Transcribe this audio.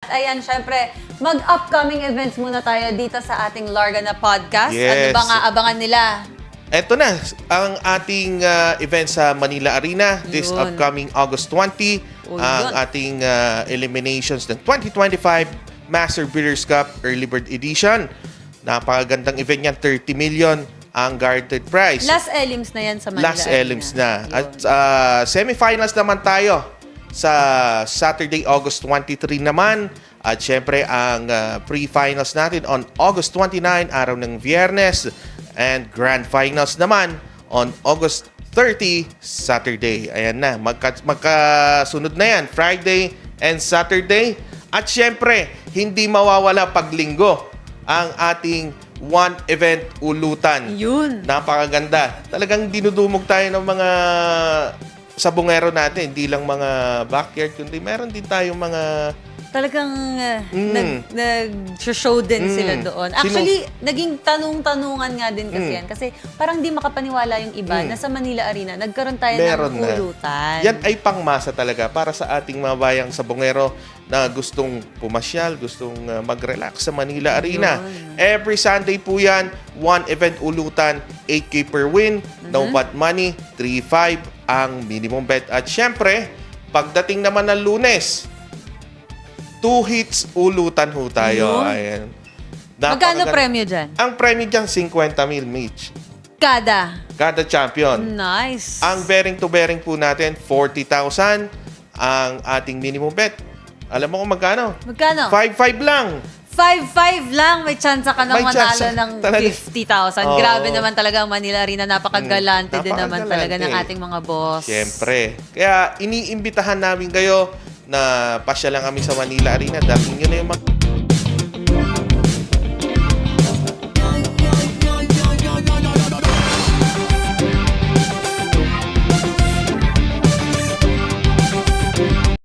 ayan, syempre, mag-upcoming events muna tayo dito sa ating Larga na podcast. Ano Yes. ba nga abangan nila? Eto na, ang ating event sa Manila Arena this Yun. upcoming August 20. Oh, Ang yun. ating eliminations ng 2025 Master Breeders' Cup Early Bird Edition. Napakagandang event yan, 30 million ang guaranteed prize. Last elims na yan sa Manila Last Arena. elims na. Yun. At semifinals naman tayo sa Saturday, August 23 naman. At syempre, ang pre-finals natin on August 29, araw ng Viernes. And grand finals naman on August 30, Saturday. Ayan na, magkasunod na yan, Friday and Saturday. At syempre, hindi mawawala pag linggo ang ating one event ulutan. Yun. Napakaganda. Talagang dinudumog tayo ng mga sabungero natin. Hindi lang mga backyard, kundi meron din tayong mga... Talagang nag-show din sila doon. Actually, naging tanong-tanungan nga din kasi yan. Kasi parang di makapaniwala yung iba na sa Manila Arena, nagkaroon tayo Meron ng na. ulutan. Yan ay pangmasa talaga para sa ating mga bayang sabongero na gustong pumasyal, gustong mag-relax sa Manila Arena. Every Sunday po yan, one event ulutan, 8K per win, no pot money, 3-5 ang minimum bet. At syempre, pagdating naman ng Lunes, 2 hits ulutan ho tayo. Yun. Ayan. Magkano premyo dyan? Ang premyo dyan, 50 mil each. Kada champion. Nice. Ang bearing to bearing po natin, 40,000 ang ating minimum bet. Alam mo kung magkano? Magkano? 5-5 lang. 5-5 lang. May chance ka nang May manalo chance. ng Talaga. 50,000. Oo. Grabe naman talaga ang Manila Arena. Napakagalante din naman talaga ng Napakagalante. ating mga boss. Siyempre. Kaya iniimbitahan namin kayo na pasya lang kami sa Manila Arena. Dahil yun na yung